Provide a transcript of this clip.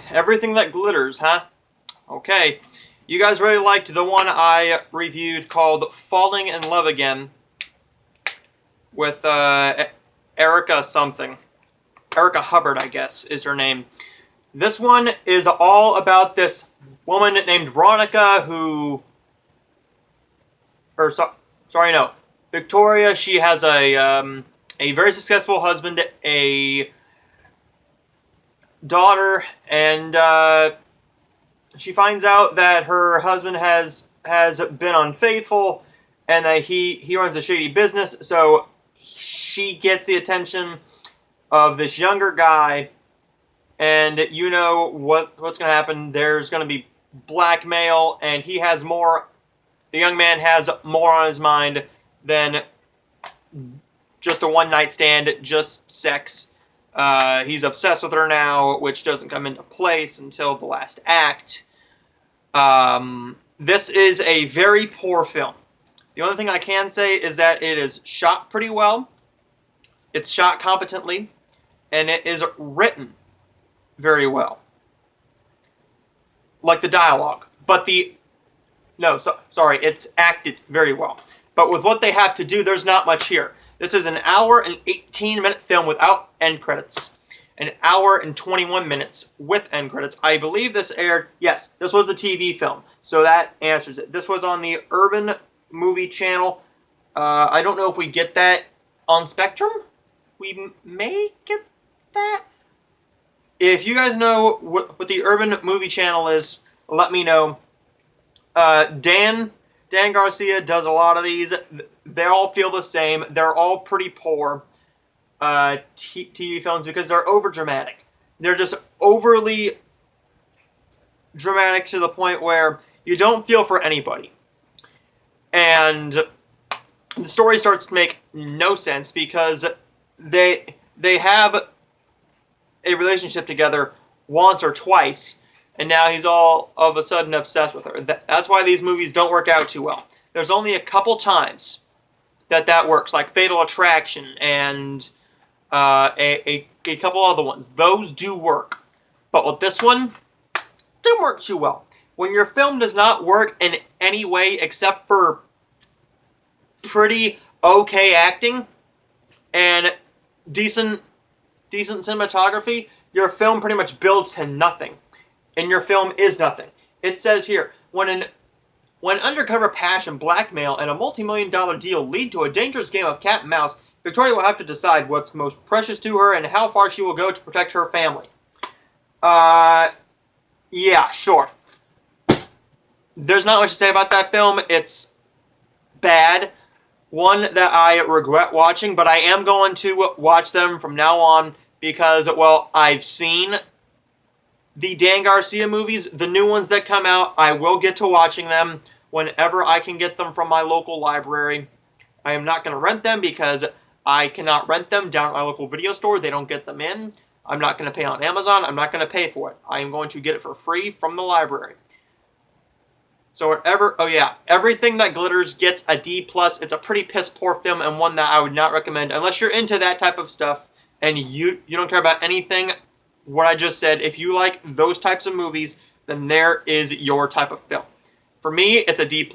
Everything that glitters, huh? Okay. You guys really liked the one I reviewed called Falling in Love Again with Erica something. Erica Hubbard, I guess, is her name. This one is all about this woman named Veronica who. Sorry, no. Victoria, she has a very successful husband, a daughter, and she finds out that her husband has been unfaithful and that he runs a shady business. So she gets the attention of this younger guy, and you know what's going to happen. There's going to be blackmail, and he has more. The young man has more on his mind than just a one night stand, just sex. He's obsessed with her now, which doesn't come into place until the last act. This is a very poor film. The only thing I can say is that it is shot pretty well, it's shot competently, and it is written very well. Like the dialogue. But the. No, sorry, it's acted very well. But with what they have to do, there's not much here. This is an hour and 18-minute film without end credits. An hour and 21 minutes with end credits. I believe this aired. Yes, this was the TV film. So that answers it. This was on the Urban Movie Channel. I don't know if we get that on Spectrum. We may get that. If you guys know what the Urban Movie Channel is, let me know. Dan Garcia does a lot of these. They all feel the same. They're all pretty poor TV films because they're over dramatic. They're just overly dramatic to the point where you don't feel for anybody. And the story starts to make no sense because they have a relationship together once or twice, and now he's all of a sudden obsessed with her. That's why these movies don't work out too well. There's only a couple times that works, like Fatal Attraction and a couple other ones. Those do work. But with this one, didn't work too well. When your film does not work in any way except for pretty okay acting and decent cinematography, your film pretty much builds to nothing. And your film is nothing. It says here, when undercover passion, blackmail, and a multi-million-dollar deal lead to a dangerous game of cat and mouse, Victoria will have to decide what's most precious to her and how far she will go to protect her family. Yeah, sure. There's not much to say about that film. It's bad. One that I regret watching, but I am going to watch them from now on because, well, I've seen the Dan Garcia movies, the new ones that come out. I will get to watching them whenever I can get them from my local library. I am not going to rent them because I cannot rent them down at my local video store. They don't get them in. I'm not going to pay on Amazon. I'm not going to pay for it. I am going to get it for free from the library. So whatever, oh yeah, Everything That Glitters gets a D+. It's a pretty piss poor film and one that I would not recommend unless you're into that type of stuff and you don't care about anything what I just said. If you like those types of movies, then there is your type of film. For me, it's a D+.